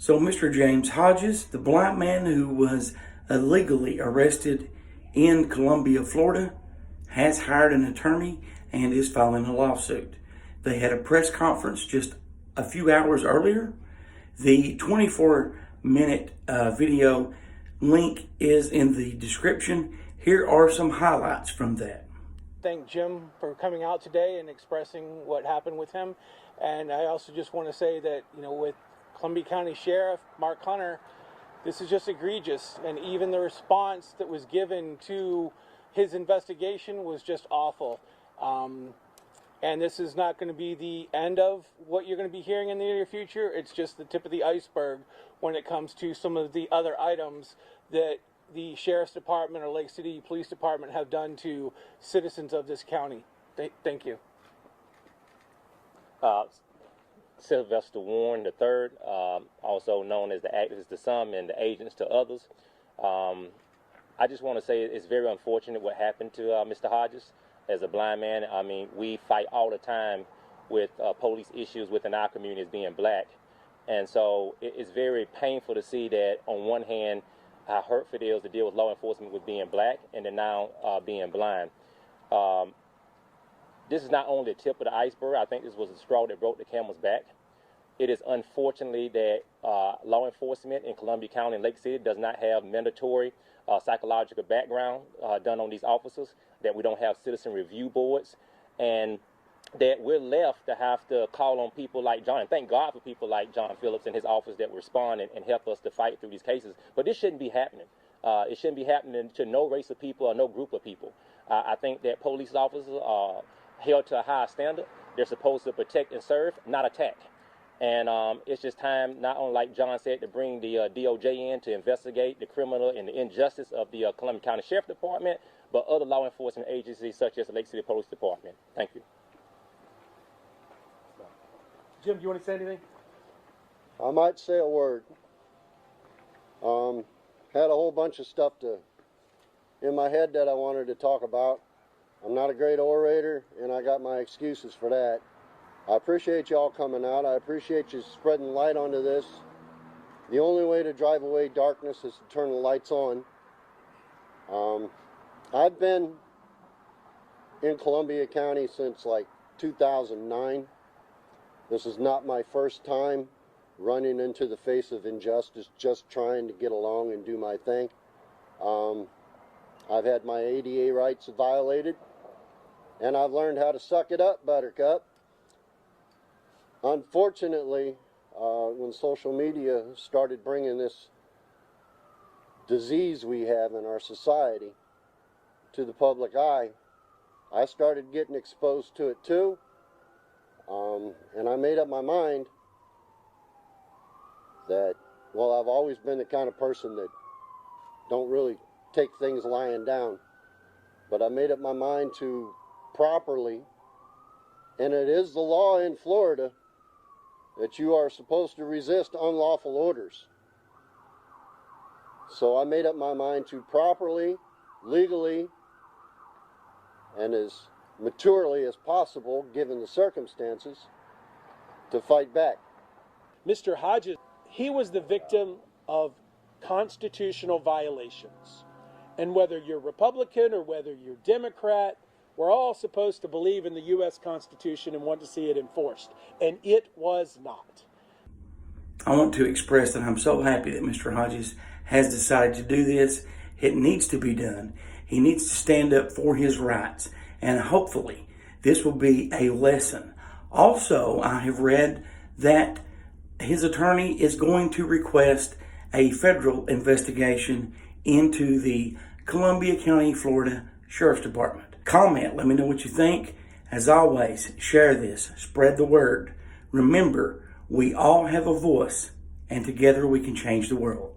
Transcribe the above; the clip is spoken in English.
So Mr. James Hodges, the black man who was illegally arrested in Columbia, Florida, has hired an attorney and is filing a lawsuit. They had a press conference just a few hours earlier. The 24-minute video link is in the description. Here are some highlights from that. Thank Jim for coming out today and expressing what happened with him. And I also just want to say that, with Columbia County Sheriff Mark Hunter, this is just egregious. And even the response that was given to his investigation was just awful. And this is not going to be the end of what you're going to be hearing in the near future. It's just the tip of the iceberg when it comes to some of the other items that the Sheriff's Department or Lake City Police Department have done to citizens of this county. Thank you. Sylvester Warren III, also known as the activist to some and the agents to others. I just want to say it's very unfortunate what happened to Mr. Hodges. As a blind man, I mean, we fight all the time with police issues within our community as being black. And so it's very painful to see that on one hand, how hurtful it is to deal with law enforcement with being black and then now being blind. This is not only the tip of the iceberg. I think this was the straw that broke the camel's back. It is unfortunately that law enforcement in Columbia County and Lake City does not have mandatory psychological background done on these officers, that we don't have citizen review boards, and that we're left to have to call on people like John. And thank God for people like John Phillips and his office that respond and help us to fight through these cases. But this shouldn't be happening. It shouldn't be happening to no race of people or no group of people. I think that police officers are held to a higher standard. They're supposed to protect and serve, not attack. And it's just time, not only like John said, to bring the DOJ in to investigate the criminal and the injustice of the Columbia County Sheriff Department, but other law enforcement agencies such as the Lake City Police Department. Thank you. Jim, do you want to say anything? I might say a word. Had a whole bunch of stuff in my head that I wanted to talk about. I'm not a great orator, and I got my excuses for that. I appreciate y'all coming out. I appreciate you spreading light onto this. The only way to drive away darkness is to turn the lights on. I've been in Columbia County since like 2009. This is not my first time running into the face of injustice, just trying to get along and do my thing. I've had my ADA rights violated, and I've learned how to suck it up, Buttercup. Unfortunately, when social media started bringing this disease we have in our society to the public eye, I started getting exposed to it too. And I made up my mind that, well, I've always been the kind of person that don't really take things lying down. But I made up my mind to properly, and it is the law in Florida, that you are supposed to resist unlawful orders. So I made up my mind to properly, legally, and as maturely as possible, given the circumstances, to fight back. Mr. Hodges, he was the victim of constitutional violations. And whether you're Republican or whether you're Democrat, we're all supposed to believe in the U.S. Constitution and want to see it enforced. And it was not. I want to express that I'm so happy that Mr. Hodges has decided to do this. It needs to be done. He needs to stand up for his rights. And hopefully this will be a lesson. Also, I have read that his attorney is going to request a federal investigation into the Columbia County, Florida Sheriff's Department. Comment, let me know what you think. As always, share this, spread the word. Remember, we all have a voice, and together we can change the world.